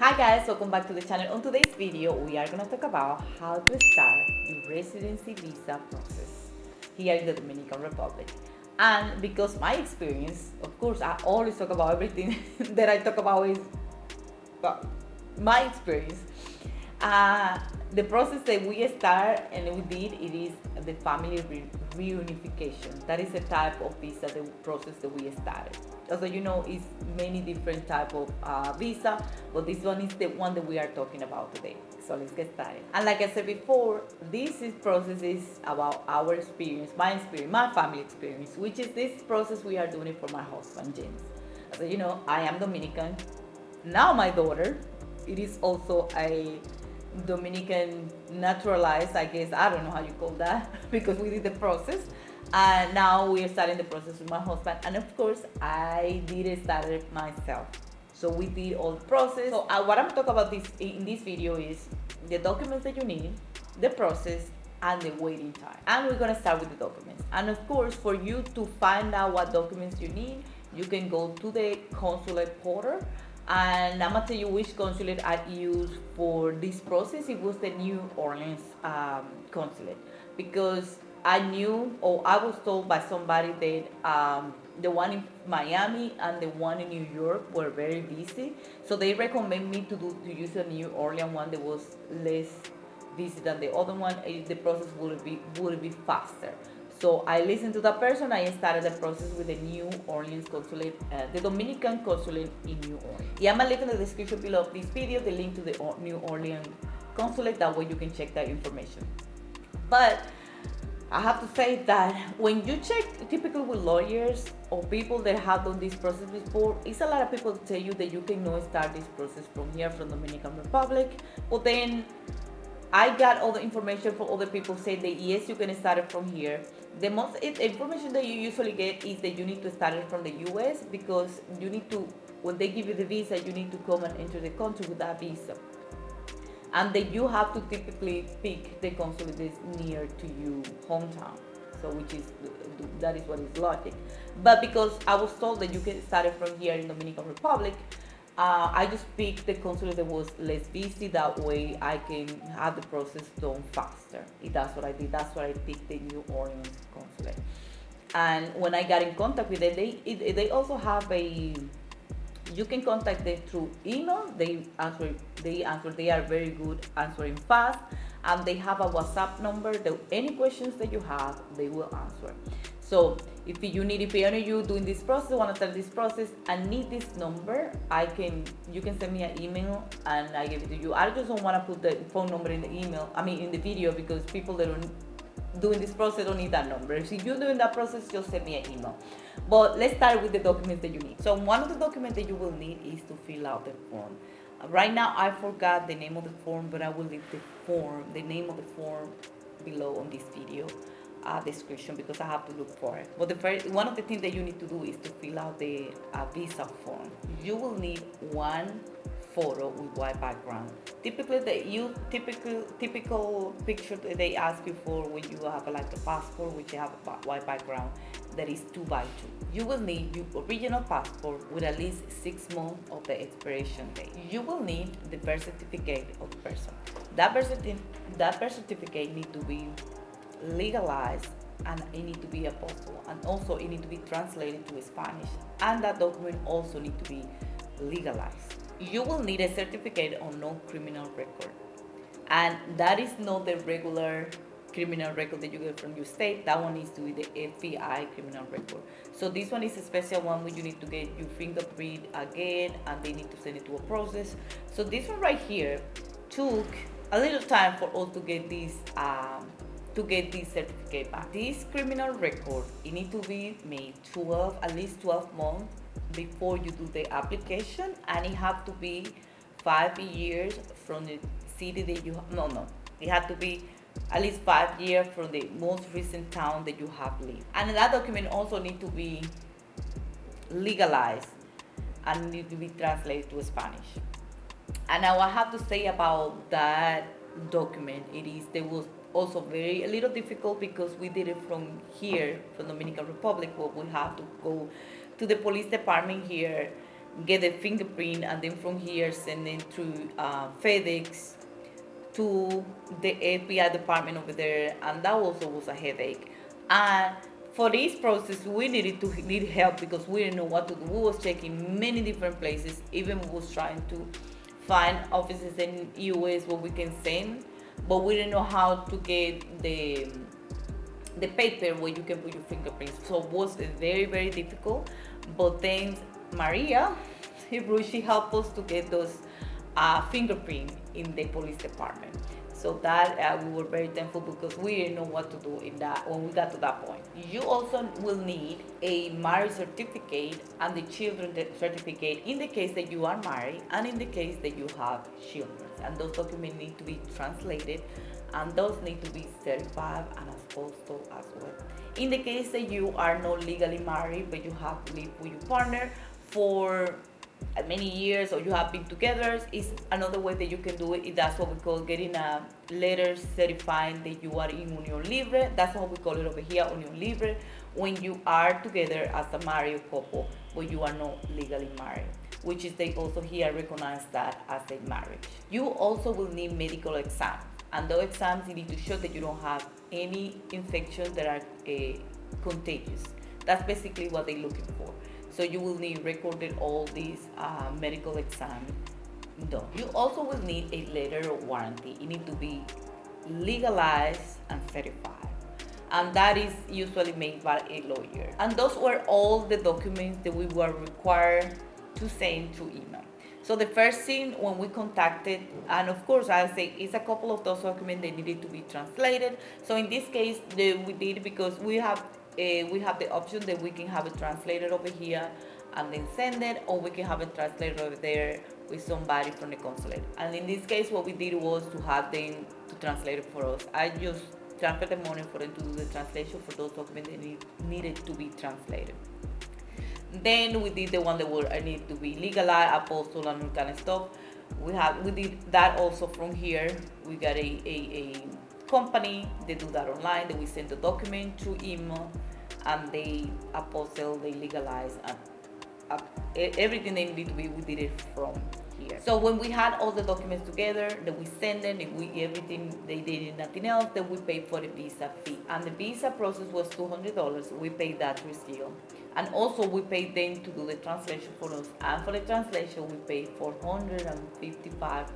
Hi guys, welcome back to the channel. On today's video, we are going to talk about how to start the residency visa process here in the Dominican Republic. And because my experience, of course, I always talk about everything that I talk about is well, my experience. Uh, the process that we start and we did, it is the family reunification. That is a type of visa, the process that we started. Also, it's many different type of visa, but this one is the one that we are talking about today. So let's get started. And like I said before, process is about our experience, my family experience, which is this process we are doing it for my husband, James. So I am Dominican. Now my daughter, it is also a Dominican naturalized, I guess. I don't know how you call that because we did the process. And now we are starting the process with my husband. And of course, I did start it myself. So we did all the process. So what I'm talking about in this video is the documents that you need, the process, and the waiting time. And we're gonna start with the documents. And of course, for you to find out what documents you need, you can go to the consulate portal, and I'm gonna tell you which consulate I used for this process. It was the New Orleans consulate, because I knew, or I was told by somebody that the one in Miami and the one in New York were very busy, so they recommend me to use the New Orleans one that was less busy than the other one. The process would be faster. So I listened to that person. I started the process with the New Orleans consulate, the Dominican consulate in New Orleans. Yeah, I'm gonna leave in the description below of this video the link to the New Orleans consulate. That way you can check that information. But I have to say that when you check typically with lawyers or people that have done this process before, it's a lot of people tell you that you cannot start this process from here, from Dominican Republic. But then I got all the information from other people saying that yes, you can start it from here. The most information that you usually get is that you need to start it from the US, because you need to, when they give you the visa, you need to come and enter the country with that visa. And that you have to typically pick the consulate that is near to you hometown. So that is what is logic. But because I was told that you can start it from here in Dominican Republic, I just picked the consulate that was less busy. That way I can have the process done faster. That's what I did. That's why I picked the New Orleans consulate. And when I got in contact with them, they also have a, you can contact them through email. They answer. They are very good answering fast, and they have a WhatsApp number. That any questions that you have, they will answer. So if any of you doing this process, want to start this process, and need this number, you can send me an email and I give it to you. I just don't want to put the phone number in the email. I mean in the video, because people that are doing this process don't need that number. If you're doing that process, just send me an email. But let's start with the documents that you need. So one of the documents that you will need is to fill out the form. Right now I forgot the name of the form, but I will leave the name of the form below on this video description, because I have to look for it. But one of the things that you need to do is to fill out the visa form. You will need one photo with white background. Typically, typical picture that they ask you for when you have like a passport, which you have a white background, that is 2x2. You will need your original passport with at least 6 months of the expiration date. You will need the birth certificate of the person. That birth certificate need to be legalized, and it need to be apostille, and also it need to be translated to Spanish, and that document also need to be legalized. You will need a certificate on no criminal record, and that is not the regular criminal record that you get from your state. That one needs to be the FBI criminal record. So this one is a special one where you need to get your fingerprint again, and they need to send it to a process. So this one right here took a little time for us to get this certificate back. This criminal record, it need to be made at least 12 months before you do the application, and it have to be 5 years from the city that you have. No, it had to be at least 5 years from the most recent town that you have lived. And that document also need to be legalized and need to be translated to Spanish. And now I have to say about that document, there was also a little difficult, because we did it from here, from Dominican Republic, but we have to go to the police department here get a fingerprint, and then from here send it through FedEx to the FBI department over there, and that also was a headache. And for this process, we need help because we didn't know what to do. We was checking many different places, even we was trying to find offices in US where we can send, but we didn't know how to get the paper where you can put your fingerprints. So it was very, very difficult. But thanks Maria, she helped us to get those fingerprint in the police department. So that we were very thankful because we didn't know what to do in that when we got to that point. You also will need a marriage certificate and the children certificate in the case that you are married and in the case that you have children. And those documents need to be translated and those need to be certified and apostilled as well. In the case that you are not legally married but you have lived with your partner for many years or you have been together, is another way that you can do it. That's what we call getting a letter certifying that you are in union libre. That's what we call it over here, union libre, when you are together as a married couple but you are not legally married, which is they also here recognize that as a marriage. You also will need medical exams, and those exams you need to show that you don't have any infections that are contagious. That's basically what they're looking for. So you will need recorded all these medical exams done. You also will need a letter of warranty. It needs to be legalized and certified. And that is usually made by a lawyer. And those were all the documents that we were required to send through email. So the first thing when we contacted, and of course I'll say it's a couple of those documents that needed to be translated. So in this case, we did because we have the option that we can have it translated over here and then send it, or we can have it translated over there with somebody from the consulate. And in this case, what we did was to have them to translate it for us. I just transferred the money for them to do the translation for those documents that needed to be translated. Then we did the one that were need to be legalized, apostille, and all kind of stuff. We did that also from here. We got a company, they do that online, then we send the document through email and they apostille, they legalize, and everything they need to be, we did it from here. So when we had all the documents together, then we send them, and everything they did nothing else, then we paid for the visa fee. And the visa process was $200, we paid that through Seal. And also we paid them to do the translation for us, and for the translation we paid $455.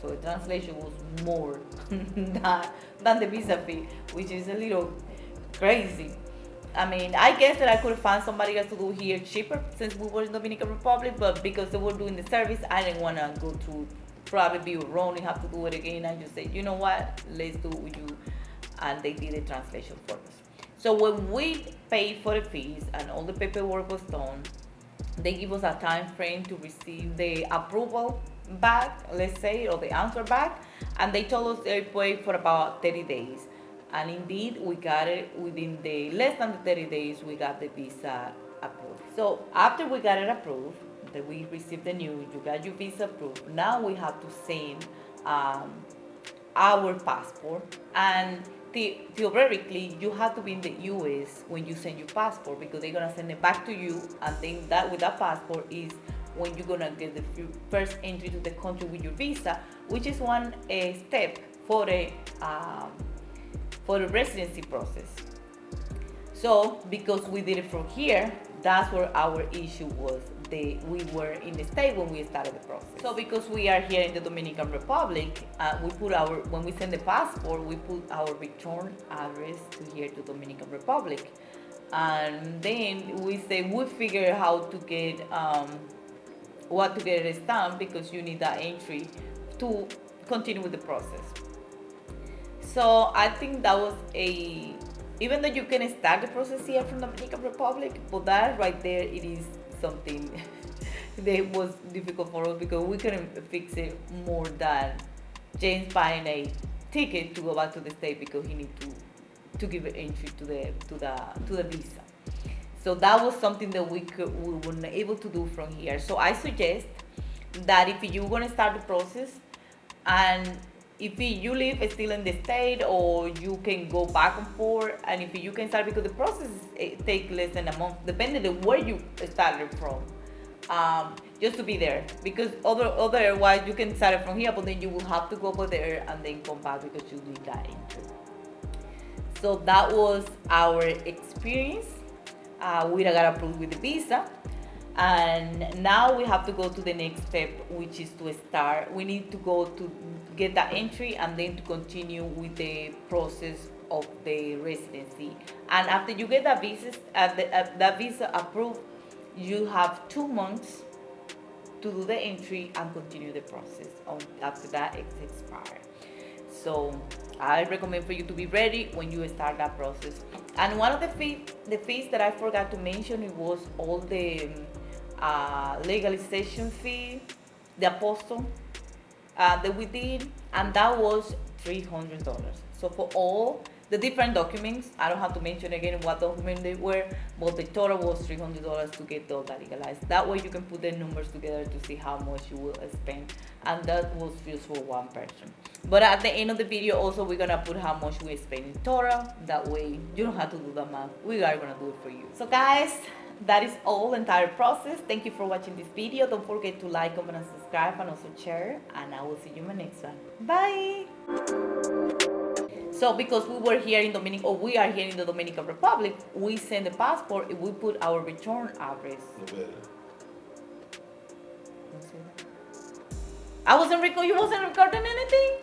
So the translation was more than the visa fee, which is a little crazy. I mean, I guess that I could find somebody else to do here cheaper since we were in Dominican Republic, but because they were doing the service, I didn't want to go through, probably be wrong and have to do it again. I just said, you know what, let's do it with you. And they did the translation for us. So when we paid for the fees and all the paperwork was done, they give us a time frame to receive the approval back, let's say, or the answer back, and they told us they wait for about 30 days. And indeed, we got it within the less than the 30 days, we got the visa approved. So after we got it approved, that we received the news, you got your visa approved, now we have to send our passport. And theoretically, you have to be in the US when you send your passport because they're gonna send it back to you, and then that with that passport is when you're gonna get the first entry to the country with your visa, which is one step for the residency process. So because we did it from here, that's where our issue was. We were in the state when we started the process. So because we are here in the Dominican Republic, we put when we send the passport, we put our return address to here to Dominican Republic. And then we figure how to get, what to get a stamp because you need that entry to continue with the process. So I think that was even though you can start the process here from Dominican Republic, but that right there, it is something that was difficult for us because we couldn't fix it more than James buying a ticket to go back to the state because he need to give an entry to the visa. So that was something that we weren't able to do from here. So I suggest that if you're gonna start the process and if you live still in the state, or you can go back and forth, and if you can start, because the process takes less than a month, depending on where you started from. just to be there, because otherwise you can start it from here, but then you will have to go over there and then come back because you did that entry. So that was our experience. We got approved with the visa, and now we have to go to the next step, which is to start. We need to go to get that entry and then to continue with the process of the residency. And after you get that visa approved, you have 2 months to do the entry and continue the process after that it's expired. So I recommend for you to be ready when you start that process. And one of the fees that I forgot to mention, it was all the legalization fee, the apostle that we did, and that was $300. So for all the different documents, I don't have to mention again what documents they were, but the total was $300 to get all that legalized. That way you can put the numbers together to see how much you will spend, and that was just for one person. But at the end of the video also we're gonna put how much we spend in total. That way you don't have to do the math. We are gonna do it for you. So guys, that is all, entire process. Thank you for watching this video. Don't forget to like, comment, and subscribe, and also share. And I will see you in my next one. Bye. So because we are here in the Dominican Republic, we send the passport. We put our return address. I wasn't recording. You wasn't recording anything.